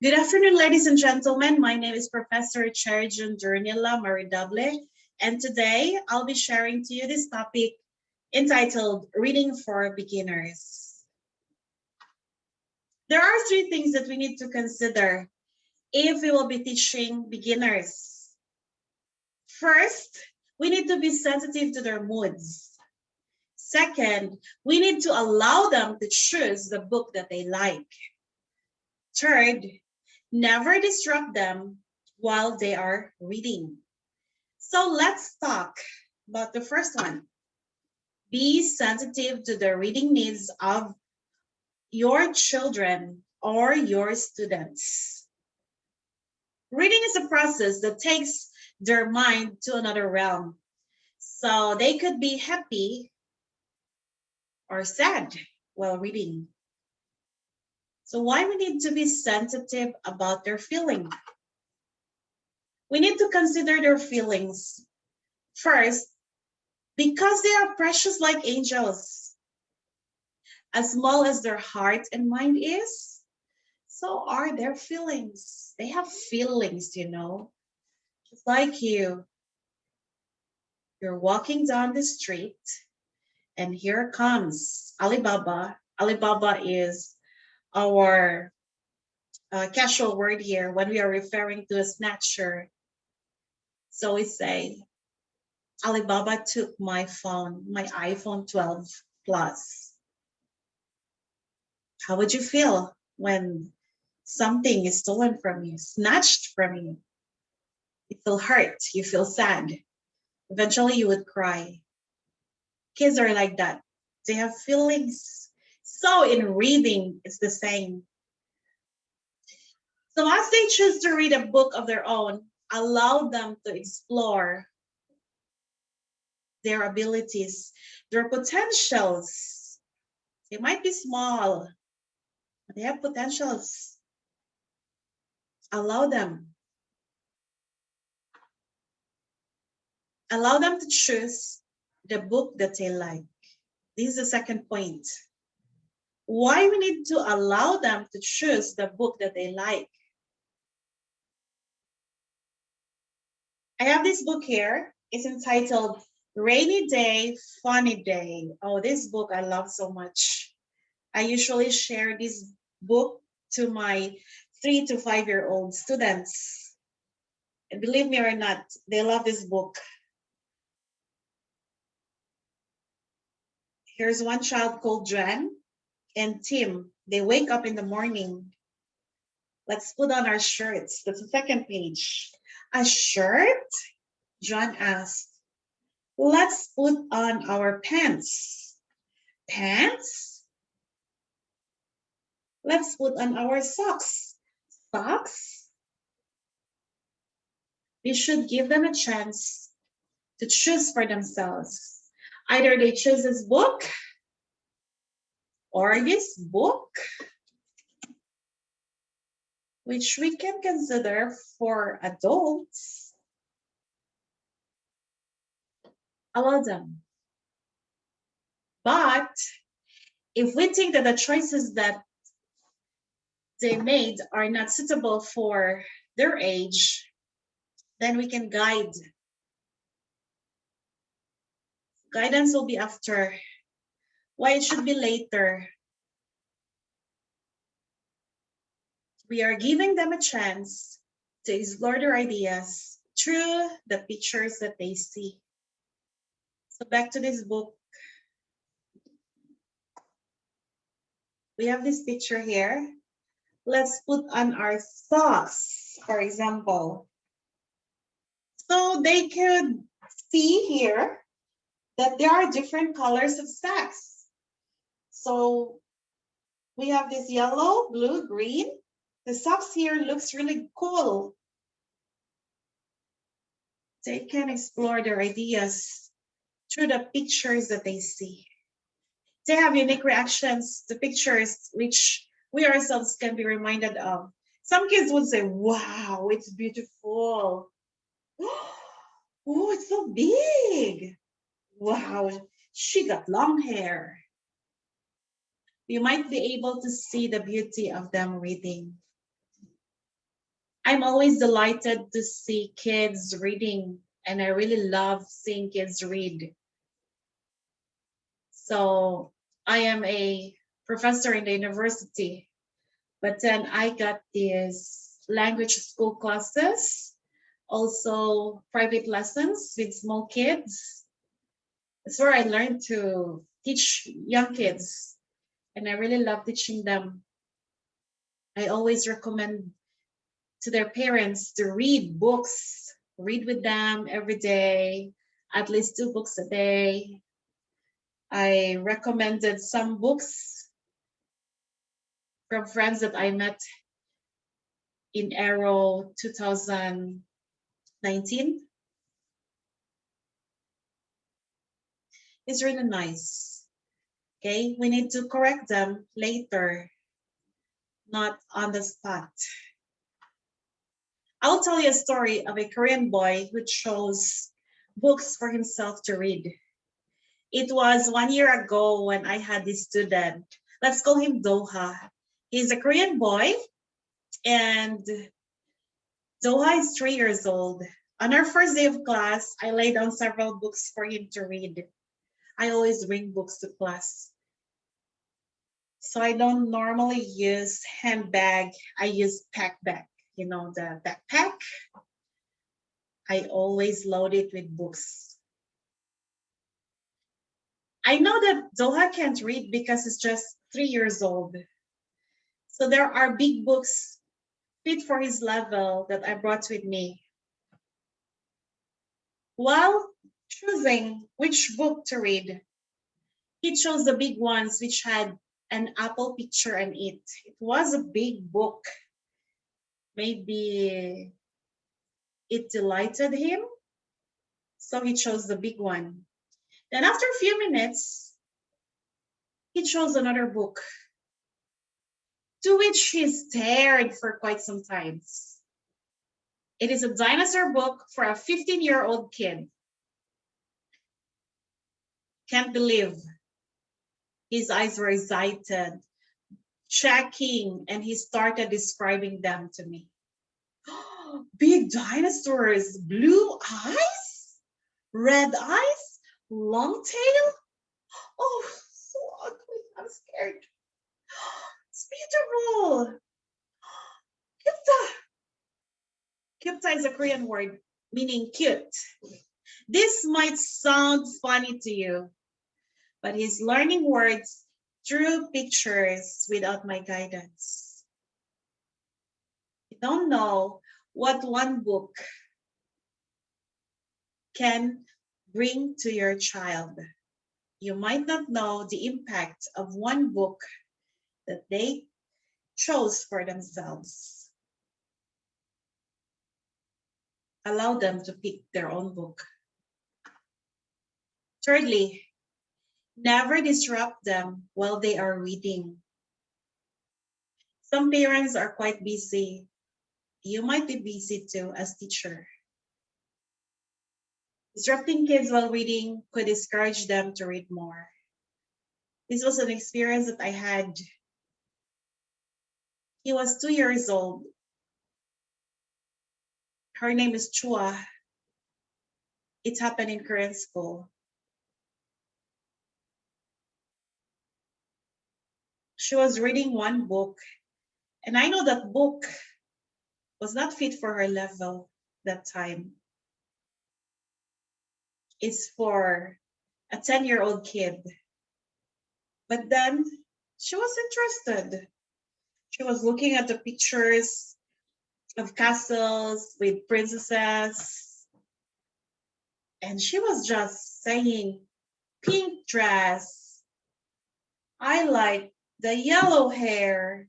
Good afternoon, ladies and gentlemen. My name is Professor June Maridable, and today I'll be sharing to you this topic entitled Reading for Beginners. There are three things that we need to consider if we will be teaching beginners. First, we need to be sensitive to their moods. Second, we need to allow them to choose the book that they like. Third, never disrupt them while they are reading. So let's talk about the first one. Be sensitive to the reading needs of your children or your students. Reading is a process that takes their mind to another realm. So they could be happy or sad while reading. So why we need to be sensitive about their feeling? We need to consider their feelings. First, because they are precious like angels. As small as their heart and mind is, so are their feelings. They have feelings, you know. Just like you. You're walking down the street and here comes Alibaba. Alibaba is our casual word here when we are referring to a snatcher. So we say, Alibaba took my phone, my iPhone 12 Plus. How would you feel when something is stolen from you, snatched from you? You feel hurt, you feel sad. Eventually you would cry. Kids are like that. They have feelings. So in reading, it's the same. So as they choose to read a book of their own, allow them to explore their abilities, their potentials. They might be small, but they have potentials. Allow them. Allow them to choose the book that they like. This is the second point. Why we need to allow them to choose the book that they like. I have this book here. It's entitled Rainy Day, Funny Day. Oh, this book I love so much. I usually share this book to my 3 to 5-year-old students. And believe me or not, they love this book. Here's one child called Jan and Tim. They wake up in the morning. Let's put on our shirts. That's the second page. A shirt? John asked. Let's put on our pants. Pants? Let's put on our socks. Socks? We should give them a chance to choose for themselves. Either they choose this book or this book, which we can consider for adults. Allow them. But if we think that the choices that they made are not suitable for their age, then we can guide. Guidance will be after. Why it should be later? We are giving them a chance to explore their ideas through the pictures that they see. So back to this book. We have this picture here. Let's put on our socks, for example. So they could see here that there are different colors of socks. So we have this yellow, blue, green. The socks here looks really cool. They can explore their ideas through the pictures that they see. They have unique reactions to pictures, which we ourselves can be reminded of. Some kids would say, wow, it's beautiful. Oh, it's so big. Wow, she got long hair. you might be able to see the beauty of them reading. I'm always delighted to see kids reading, and I really love seeing kids read. So I am a professor in the university, but then I got these language school classes, also private lessons with small kids. That's where I learned to teach young kids, and I really love teaching them. I always recommend to their parents to read books, read with them every day, at least 2 books a day. I recommended some books from friends that I met in Aero 2019. It's really nice. Okay, we need to correct them later, not on the spot. I'll tell you a story of a Korean boy who chose books for himself to read. It was 1 year ago when I had this student. Let's call him Doha. He's a Korean boy, and Doha is 3 years old. On our first day of class, I laid down several books for him to read. I always bring books to class. So I don't normally use handbag. I use pack bag. You know, the backpack. I always load it with books. I know that Doha can't read because he's just 3 years old. So there are big books fit for his level that I brought with me. While choosing which book to read, he chose the big ones which had an apple picture in it. It was a big book. Maybe it delighted him, so he chose the big one. Then after a few minutes, he chose another book, to which he stared for quite some time. It is a dinosaur book for a 15-year-old kid. Can't believe his eyes were excited, checking, and he started describing them to me. Big dinosaurs, blue eyes, red eyes, long tail. Oh, so ugly. I'm scared. It's beautiful. Kyupta. Kyupta is a Korean word meaning cute. This might sound funny to you, but he's learning words through pictures without my guidance. You don't know what one book can bring to your child. You might not know the impact of one book that they chose for themselves. Allow them to pick their own book. Thirdly, never disrupt them while they are reading. Some parents are quite busy. You might be busy too as teacher. Disrupting kids while reading could discourage them to read more. This was an experience that I had. He was 2 years old. Her name is Chua. It happened in Korean school. She was reading one book, and I know that book was not fit for her level that time. It's for a 10-year-old kid. But then she was interested. She was looking at the pictures of castles with princesses, and she was just saying, pink dress. I like the yellow hair.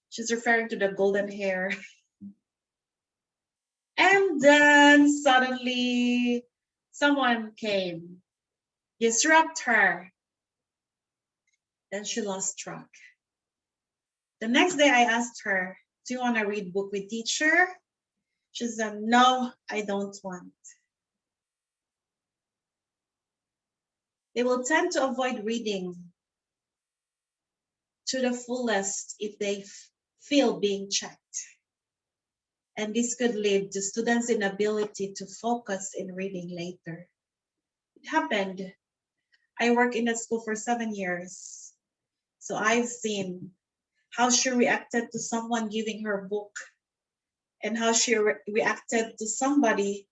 She's referring to the golden hair. And then suddenly someone came, disrupt her. Then she lost track. The next day I asked her, do you want to read book with teacher? She said, no, I don't want. They will tend to avoid reading to the fullest if they feel being checked. And this could lead to students' inability to focus in reading later. It happened. I worked in that school for 7 years. So I've seen how she reacted to someone giving her a book and how she reacted to somebody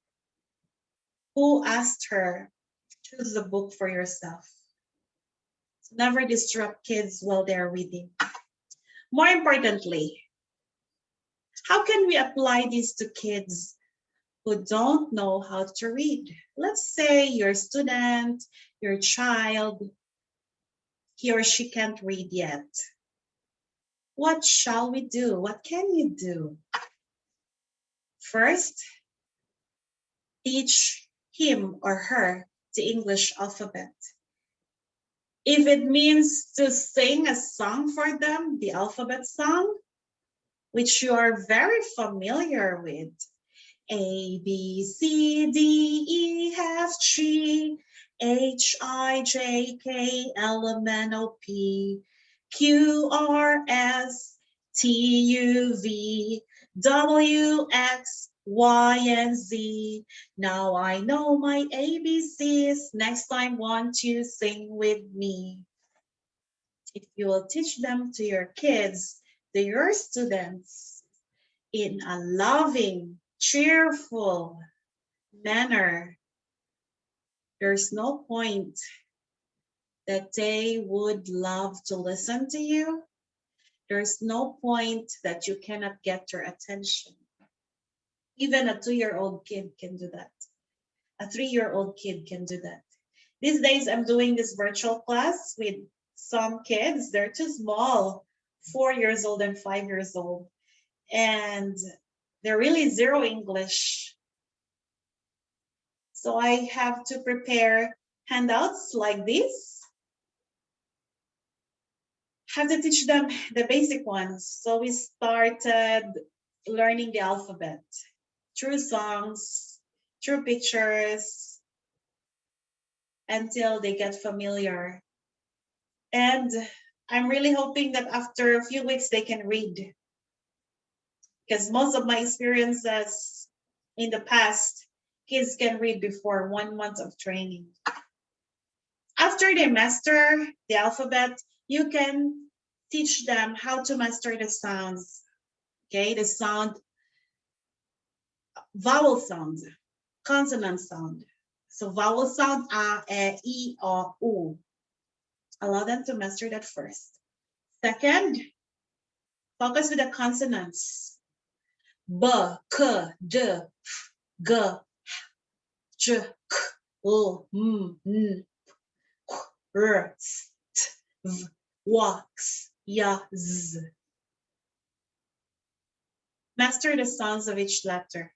who asked her, choose the book for yourself. So never disrupt kids while they're reading. More importantly, how can we apply this to kids who don't know how to read? Let's say your student, your child, he or she can't read yet. What shall we do? What can you do? First, teach him or her the English alphabet. If it means to sing a song for them, the alphabet song, which you are very familiar with, A, B, C, D, E, F, G, H, I, J, K, L, M, N, O, P, Q, R, S, T, U, V, W, X, Y, and Z. Now I know my ABCs. Next time, won't you sing with me? If you will teach them to your kids, to your students, in a loving, cheerful manner, there's no point that they would love to listen to you. There's no point that you cannot get their attention. Even a 2-year-old kid can do that. A 3-year-old kid can do that. These days, I'm doing this virtual class with some kids. They're too small, 4 years old and 5 years old. And they're really zero English. So I have to prepare handouts like this. Have to teach them the basic ones. So we started learning the alphabet through songs, through pictures, until they get familiar. And I'm really hoping that after a few weeks they can read. Because most of my experiences in the past, kids can read before 1 month of training. After they master the alphabet, you can teach them how to master the sounds. Okay, the sound, vowel sound, consonant sound. So vowel sound, a, e, o, u. Allow them to master that first. Second, focus with the consonants. B, k, d, f, g, j, k, l, m, n, k, r, s, t, v, w, x, y, z. Master the sounds of each letter.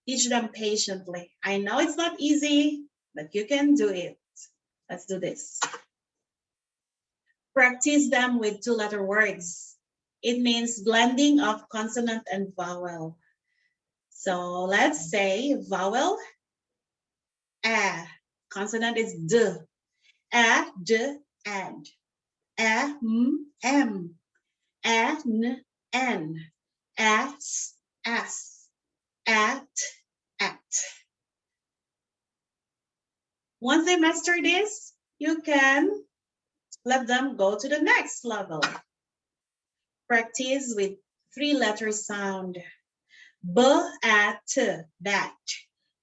Teach them patiently. I know it's not easy, but you can do it. Let's do this. Practice them with 2-letter words. It means blending of consonant and vowel. So let's say vowel, a. Consonant is d. A, d, and. A, m, m. A, n, n. As, as. At, at. Once they master this, you can let them go to the next level. Practice with 3-letter sound. B, a, t, bat.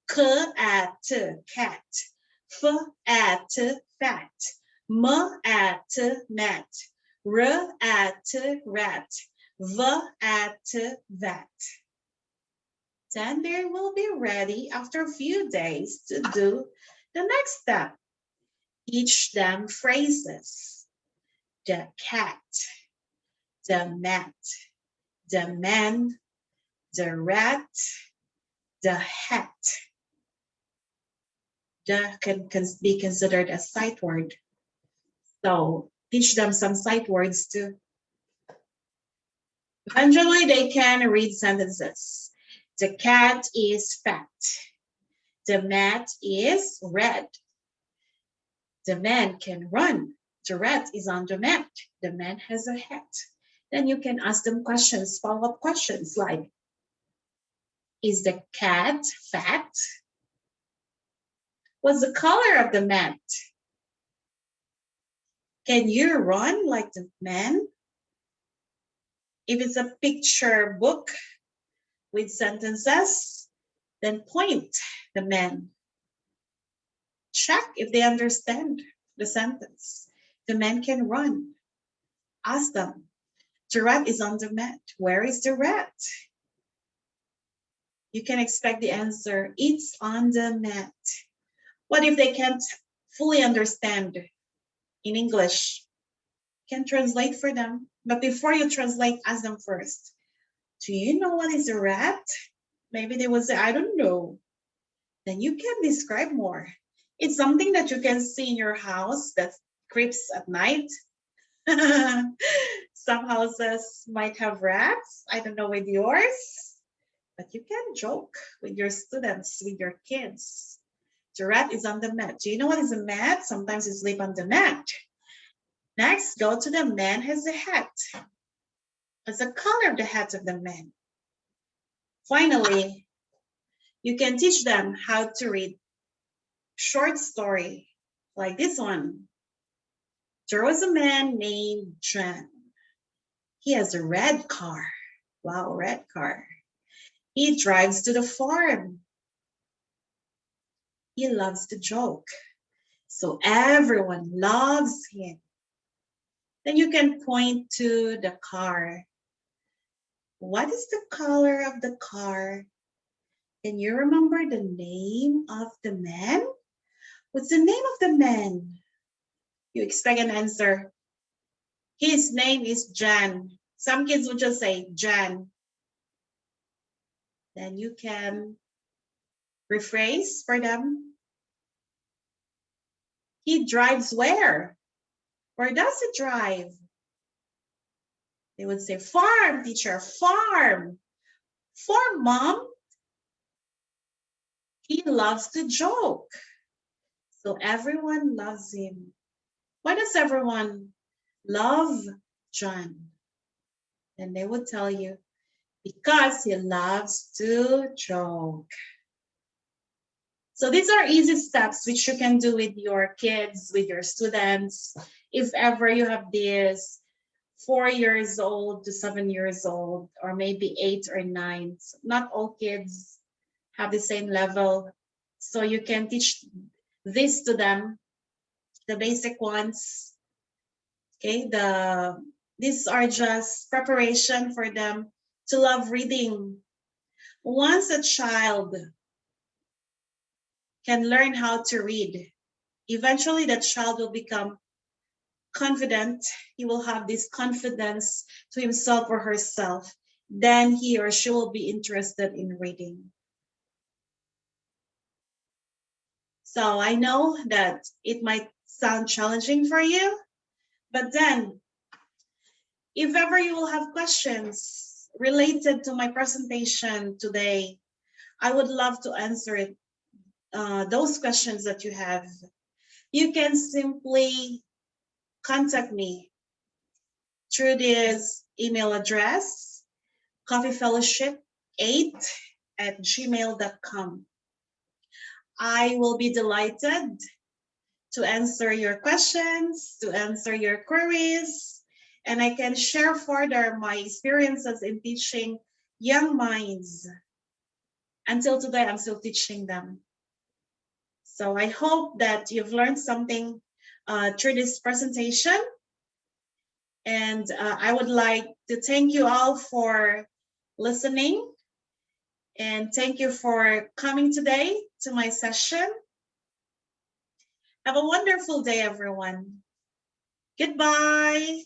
K, a, t, cat. F, a, t, fat. M, a, t, mat. R, a, t, rat. V, a, t, vat. Then they will be ready after a few days to do the next step. Teach them phrases. The cat, the mat, the man, the rat, the hat. The can be considered a sight word. So teach them some sight words too. Eventually they can read sentences. The cat is fat. The mat is red. The man can run. The rat is on the mat. The man has a hat. Then you can ask them questions, follow-up questions like, is the cat fat? What's the color of the mat? Can you run like the man? If it's a picture book with sentences, then point the man. Check if they understand the sentence. The man can run. Ask them. The rat is on the mat. Where is the rat? You can expect the answer. It's on the mat. What if they can't fully understand in English? You can translate for them. But before you translate, ask them first. Do you know what is a rat? Maybe they will say, I don't know. Then you can describe more. It's something that you can see in your house that creeps at night. Some houses might have rats. I don't know with yours, but you can joke with your students, with your kids. The rat is on the mat. Do you know what is a mat? Sometimes you sleep on the mat. Next, go to the man has a hat. What's the color of the hat of the man? Finally, you can teach them how to read short story like this one. There was a man named John. He has a red car. Wow, red car. He drives to the farm. He loves to joke. So everyone loves him. Then you can point to the car. What is the color of the car? Can you remember the name of the man? What's the name of the man? You expect an answer. His name is Jan. Some kids would just say Jan. Then you can rephrase for them. He drives where? Where does he drive? They would say farm, teacher, farm. Farm, mom. He loves to joke. So everyone loves him. Why does everyone love John? And they would tell you, because he loves to joke. So these are easy steps which you can do with your kids, with your students. If ever you have this 4 years old to 7 years old, or maybe 8 or 9. Not all kids have the same level. So you can teach this to them, the basic ones. Okay, these are just preparation for them to love reading. Once a child can learn how to read, eventually that child will become confident. He will have this confidence to himself or herself. Then he or she will be interested in reading. So I know that it might sound challenging for you, but then if ever you will have questions related to my presentation today, I would love to answer it. Those questions that you have, you can simply contact me through this email address, coffeefellowship8@gmail.com. I will be delighted to answer your questions, to answer your queries, and I can share further my experiences in teaching young minds. Until today, I'm still teaching them. So I hope that you've learned something through this presentation. And I would like to thank you all for listening. And thank you for coming today to my session. Have a wonderful day, everyone. Goodbye.